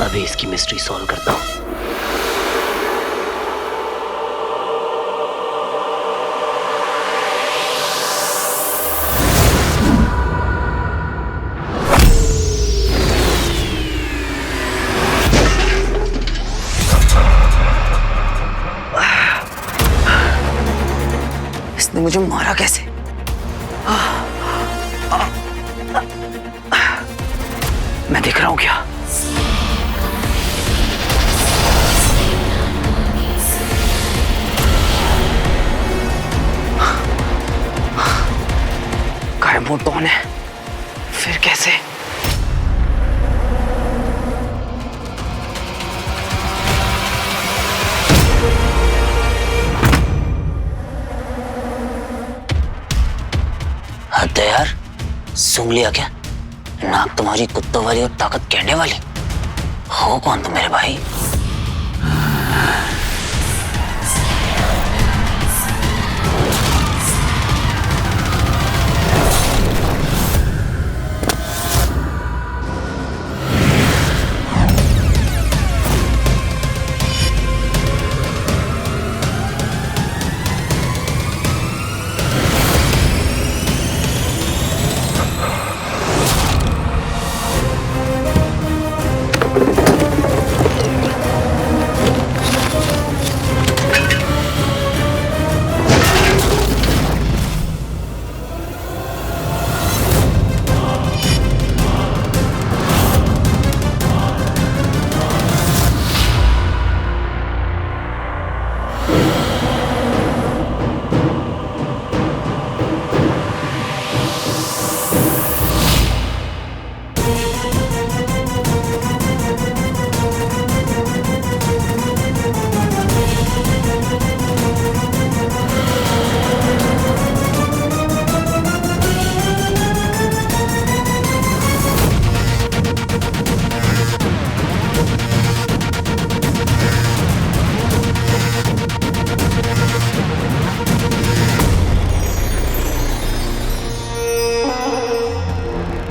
अभी इसकी mystery solve करता हूँ। इसने मुझे मारा कैसे? मैं देख रहा हूं क्या? गायब मोड ऑन है, फिर कैसे? हद है यार, सुन लिया क्या? नाक तुम्हारी कुत्तों वाली और ताकत कहने वाली। हो कौन तुम मेरे भाई?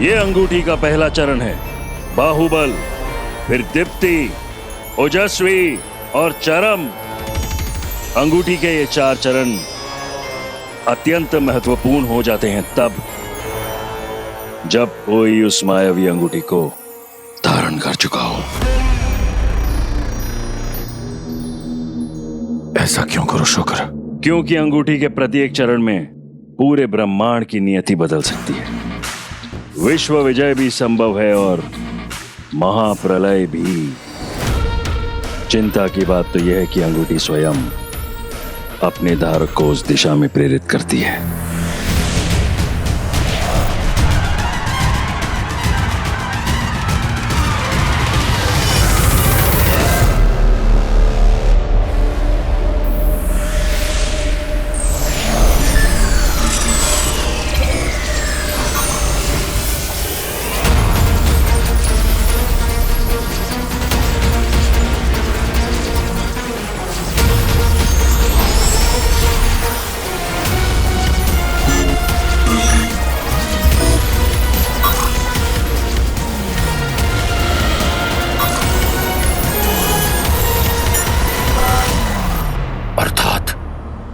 ये अंगूठी का पहला चरण है बाहुबल, फिर दीप्ति, ओजस्वी और चरम। अंगूठी के ये 4 चरण अत्यंत महत्वपूर्ण हो जाते हैं तब जब कोई उस मायावी अंगूठी को धारण कर चुका हो। ऐसा क्यों करो शुक्र? क्योंकि अंगूठी के प्रत्येक चरण में पूरे ब्रह्मांड की नियति बदल सकती है। विश्व विजय भी संभव है और महाप्रलय भी। चिंता की बात तो यह है कि अंगूठी स्वयं अपने धारक को उस दिशा में प्रेरित करती है।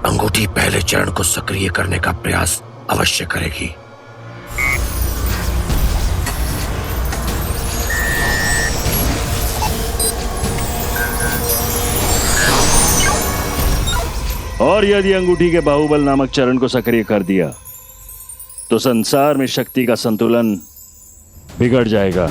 अंगूठी पहले चरण को सक्रिय करने का प्रयास अवश्य करेगी। और यदि अंगूठी के बाहुबल नामक चरण को सक्रिय कर दिया तो संसार में शक्ति का संतुलन बिगड़ जाएगा।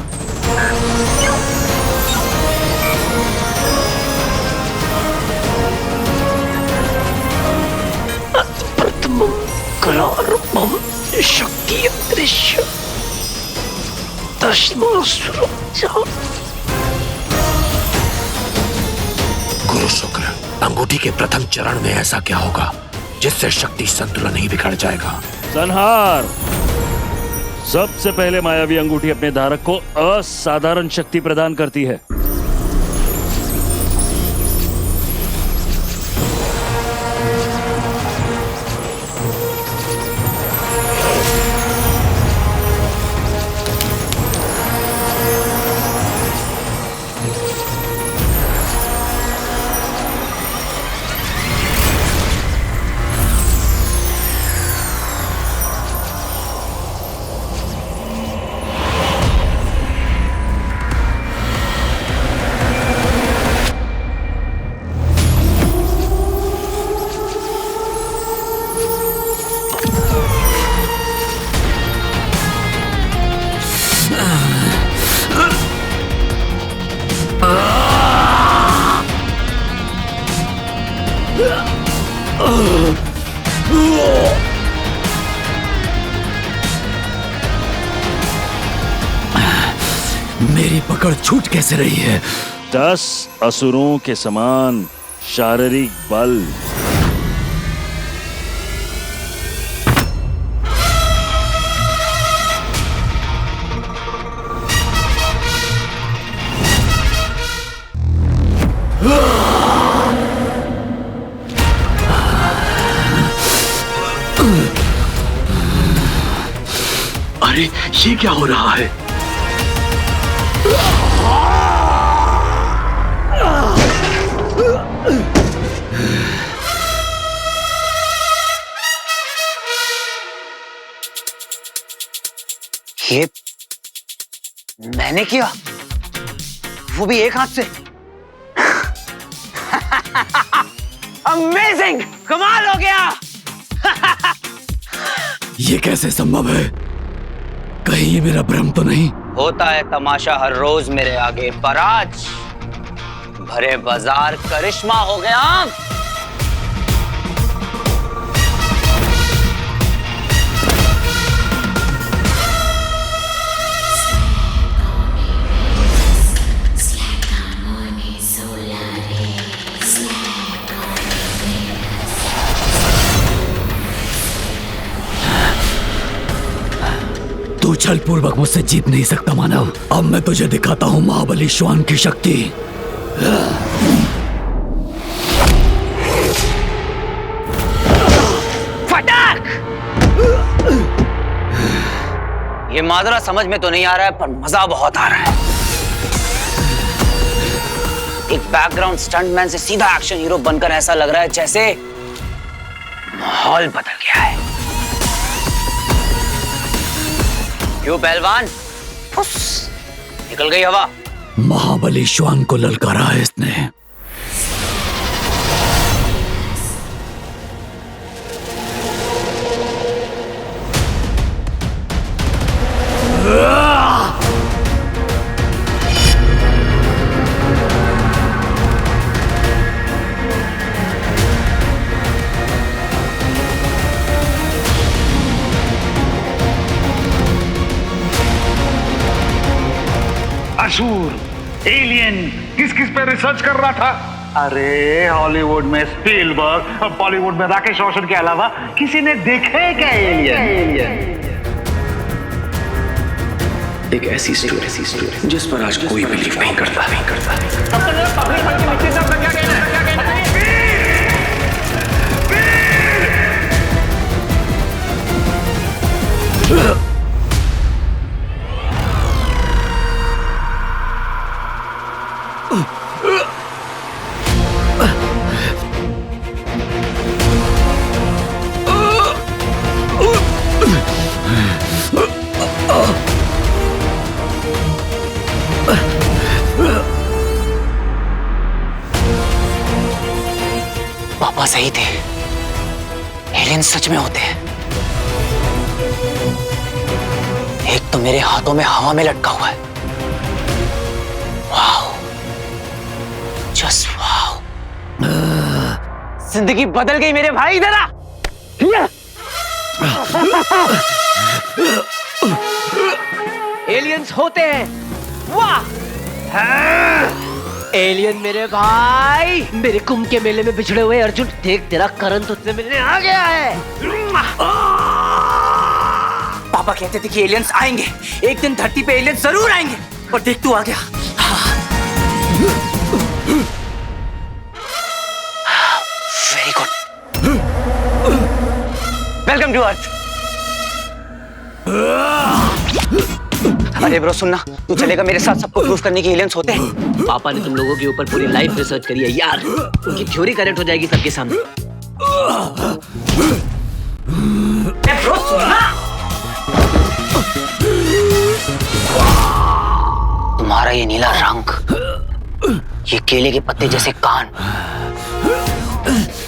शक्ति दृश्य गुरु शुक्र, अंगूठी के प्रथम चरण में ऐसा क्या होगा जिससे शक्ति संतुलन ही बिगड़ जाएगा? संहार। सबसे पहले मायावी अंगूठी अपने धारक को असाधारण शक्ति प्रदान करती है। मेरी पकड़ छूट कैसे रही है? 10 असुरों के समान शारीरिक बल। अरे ये क्या हो रहा है? ये मैंने किया, वो भी एक हाथ से। अमेजिंग, कमाल हो गया। ये कैसे संभव है? कहीं ये मेरा भ्रम तो नहीं? होता है तमाशा हर रोज मेरे आगे, पर आज भरे बाजार करिश्मा हो गया। तू छल पूर्वक मुझसे जीत नहीं सकता मानव। अब मैं तुझे दिखाता हूं महाबली श्वान की शक्ति। फटाक! ये माजरा समझ में तो नहीं आ रहा है, पर मजा बहुत आ रहा है। एक बैकग्राउंड स्टंटमैन से सीधा एक्शन हीरो बनकर ऐसा लग रहा है जैसे माहौल बदल गया है। क्यों पहलवान? फुस, निकल गई हवा। महाबली श्वान को ललकारा है इसने। असुर, एलियन, किस किस पे रिसर्च कर रहा था? अरे हॉलीवुड में स्पीलबर्ग और बॉलीवुड में राकेश रोशन के अलावा किसी ने देखा है क्या एलियन? एक ऐसी स्टोरी जिस पर आज कोई बिलीव नहीं करता। पापा सही थे, एलियन सच में होते हैं। एक तो मेरे हाथों में हवा में लटका हुआ है। Wow, just wow. जिंदगी बदल गई मेरे भाई। जरा एलियंस होते हैं, वाह। एलियन मेरे भाई, मेरे कुंभ के मेले में बिछड़े हुए अर्जुन, देख तेरा करण तुझसे मिलने आ गया है। पापा कहते थे कि एलियंस आएंगे, एक दिन धरती पे एलियंस जरूर आएंगे, और देख तू आ गया। Very good, welcome to earth. अरे ब्रो सुनना, तू चलेगा मेरे साथ सबको प्रूफ करने की एलियंस होते हैं। पापा ने तुम लोगों के ऊपर पूरी लाइफ रिसर्च करी है यार, उनकी थ्योरी करेक्ट हो जाएगी सबके सामने। ब्रो सुनना, तुम्हारा ये नीला रंग, ये केले के पत्ते जैसे कान,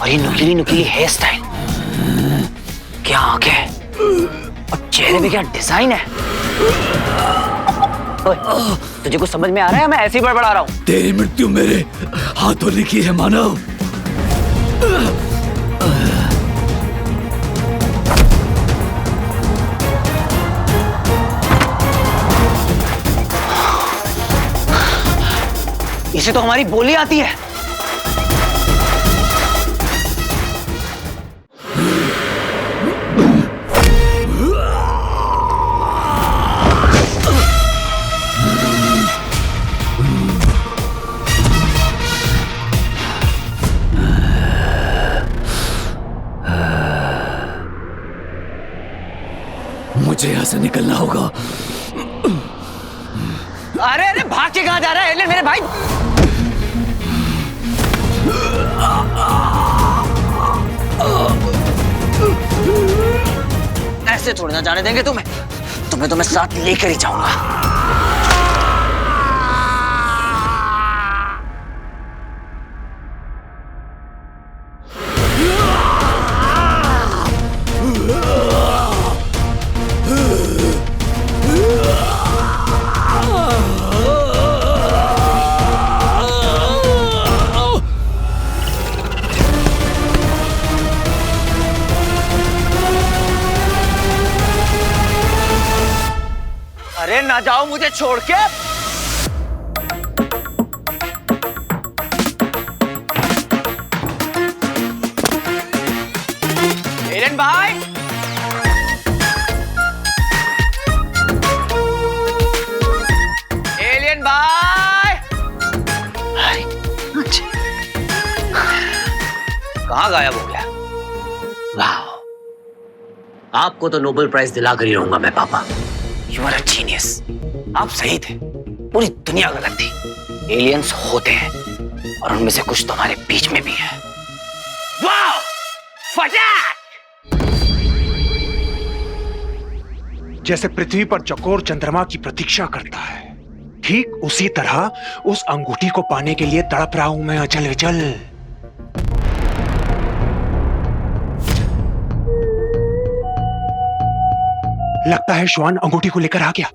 और ये नुकीली नुकीली हेयर स्टाइल, क्या आंखें और चेहरे में क्या डिजाइन है। तुझे कुछ समझ में आ रहा है? मैं ऐसे ही बड़बड़ा रहा हूँ। तेरी मृत्यु मेरे हाथों लिखी है मानव। इसे तो हमारी बोली आती है। मुझे यहां से निकलना होगा। अरे अरे भाग के कहां जा रहा है एलियन मेरे भाई? ऐसे थोड़ी ना जाने देंगे तुम्हें। तुम्हें तो मैं साथ लेकर ही जाऊंगा। अरे ना जाओ मुझे छोड़ के। एलियन भाई, एलियन भाई, कहाँ गायब हो गया? वाह, आपको तो नोबेल प्राइज दिलाकर ही रहूंगा मैं पापा। You are a genius. आप सही थे। पूरी दुनिया गलत थी। एलियंस होते हैं और उनमें से कुछ तुम्हारे बीच में भी है। वाह! फटाक! जैसे पृथ्वी पर चकोर चंद्रमा की प्रतीक्षा करता है, ठीक उसी तरह उस अंगूठी को पाने के लिए तड़प रहा हूं मैं अचल विचल। लगता है श्वान अंगूठी को लेकर आ गया।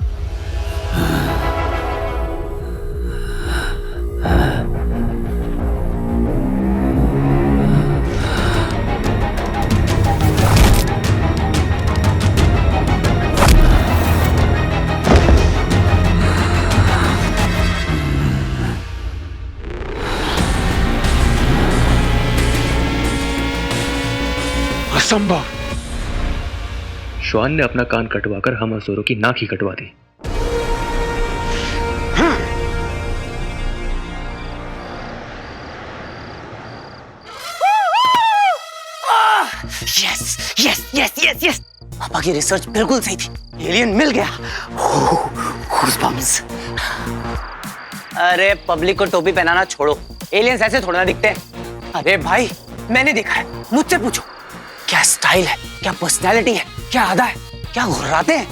असंभव। श्वान ने अपना कान कटवाकर हम असुरों की नाक ही कटवा दी। Yes yes yes yes yes, पापा की रिसर्च बिल्कुल सही थी। एलियन मिल गया। Goosebumps। अरे पब्लिक को टोपी पहनाना छोड़ो, एलियंस ऐसे थोड़ा ना दिखते हैं। अरे भाई मैंने देखा है, मुझसे पूछो। क्या स्टाइल है, क्या पर्सनैलिटी है, क्या अदा है, क्या घुर्राते हैं।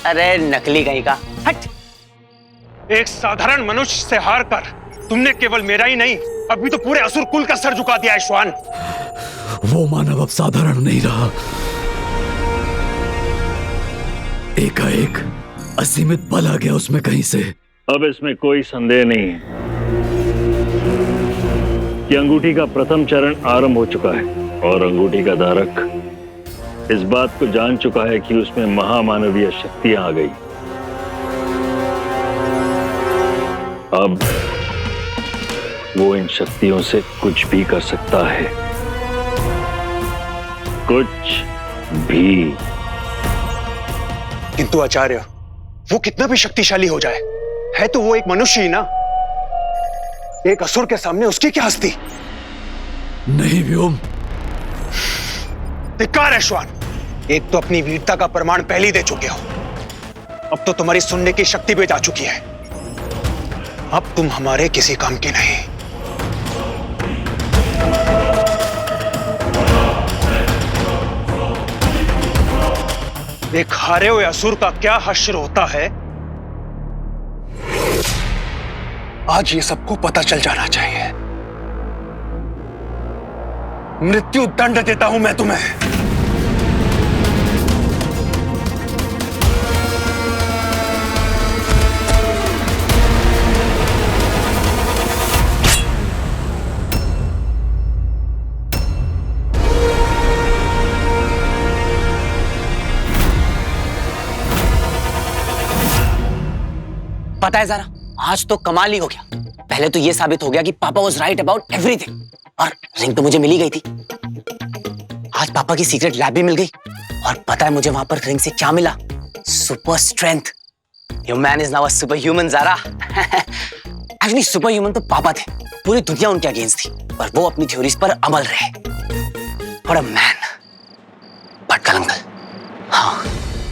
अरे नकली कहीं का, हट। एक साधारण मनुष्य से हारकर तुमने केवल मेरा ही नहीं, अभी तो पूरे असुर कुल का सर झुका दिया है श्वान। वो मानव अब साधारण नहीं रहा। एकाएक असीमित बल आ गया उसमें कहीं से। अब इसमें कोई संदेह नहीं है कि अंगूठी का प्रथम चरण आरंभ हो चुका है और अंगूठी का धारक इस बात को जान चुका है कि उसमें महामानवीय शक्तियां आ गई। अब वो इन शक्तियों से कुछ भी कर सकता है, कुछ भी। किंतु आचार्य, वो कितना भी शक्तिशाली हो जाए, है तो वो एक मनुष्य ही ना। एक असुर के सामने उसकी क्या हस्ती। नहीं व्योम, धिक्कार है श्वान। एक तो अपनी वीरता का प्रमाण पहले ही दे चुके हो, अब तो तुम्हारी सुनने की शक्ति भी जा चुकी है। अब तुम हमारे किसी काम के नहीं। एक हारे हुए असुर का क्या हश्र होता है, आज ये सबको पता चल जाना चाहिए। मृत्यु दंड देता हूं मैं तुम्हें। पता है जरा, आज तो कमाल ही हो गया। पहले तो ये साबित हो गया कि पापा वाज राइट अबाउट एवरीथिंग, और रिंग तो मुझे मिल ही गई थी। आज पापा की सीक्रेट लैब भी मिल गई, और पता है मुझे वहां पर रिंग से क्या मिला? Super strength. Your man is now a super human Zara. Actually super human तो पापा थे, पूरी दुनिया उनके अगेंस्ट थी, पर वो अपनी थ्योरीज पर अमल रहे। What a man. Bhatkal uncle, हाँ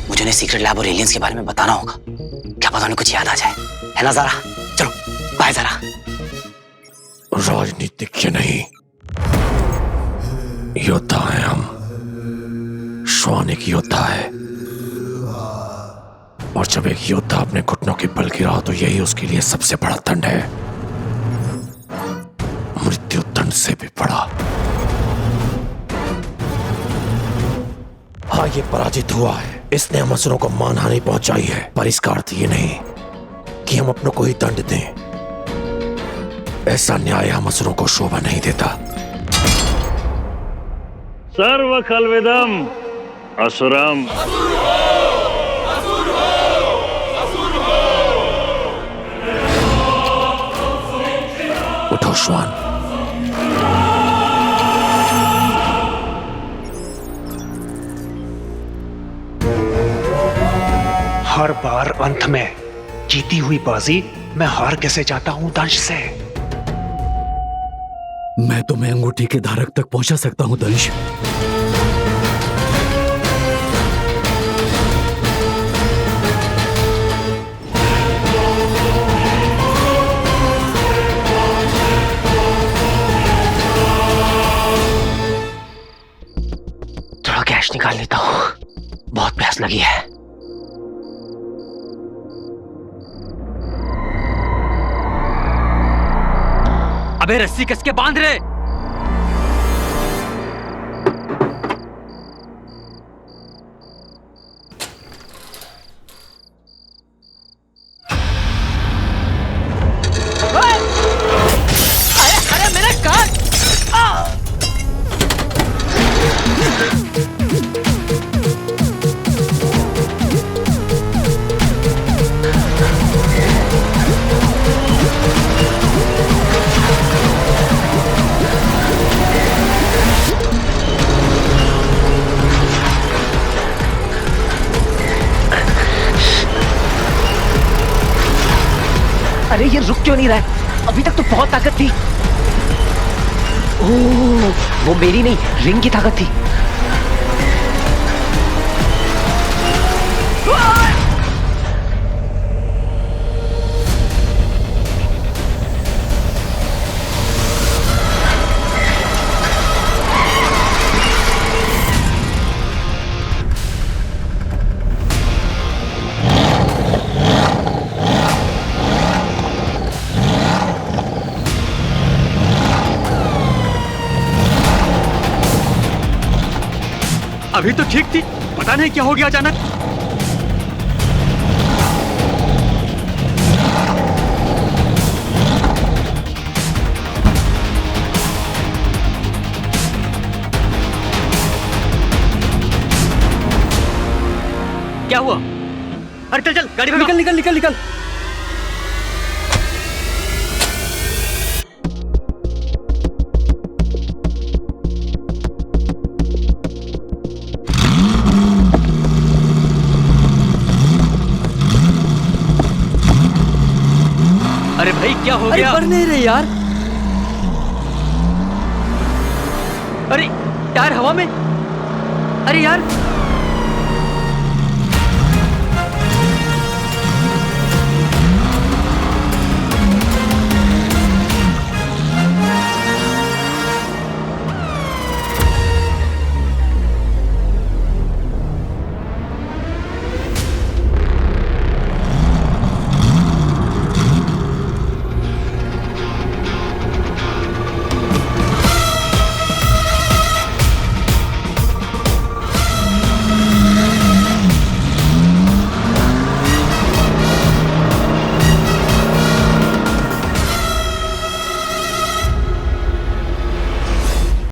मुझे उन्हें सीक्रेट लैब और एलियंस के बारे में बताना होगा। क्या पता उन्हें कुछ याद आ जाए, है ना ज़ारा? चलो बाय ज़ारा। राजनीतिज्ञ नहीं, योद्धा है हम। श्वान एक योद्धा है, और जब एक योद्धा अपने घुटनों के बल गिरा तो यही उसके लिए सबसे बड़ा दंड है, मृत्यु दंड से भी बड़ा। हाँ, ये पराजित हुआ है, इसने हम असुरों को मानहानि पहुंचाई है, पर इसका अर्थ ये नहीं कि हम अपनों को ही दंड दें। ऐसा न्याय हम असुरों को शोभा नहीं देता। सर्व खलविदम असुरम। उठो श्वान। हर बार अंत में जीती हुई बाजी मैं हार कैसे जाता हूं दंश से? मैं तुम्हें अंगूठी के धारक तक पहुंचा सकता हूं दंश। थोड़ा कैश निकाल लेता हूँ, बहुत प्यास लगी है। अबे रस्सी कसके बांध रहे। अरे मेरा कान! अरे ये रुक क्यों नहीं रहा है? अभी तक तो बहुत ताकत थी। ओह, वो मेरी नहीं, रिंग की ताकत थी। अभी तो ठीक थी, पता नहीं क्या हो गया अचानक। क्या हुआ? अरे चल चल, गाड़ी में निकल निकल निकल निकल। अरे भाई क्या हो अरे गया? बढ़ नहीं रहे यार। अरे टायर हवा में। अरे यार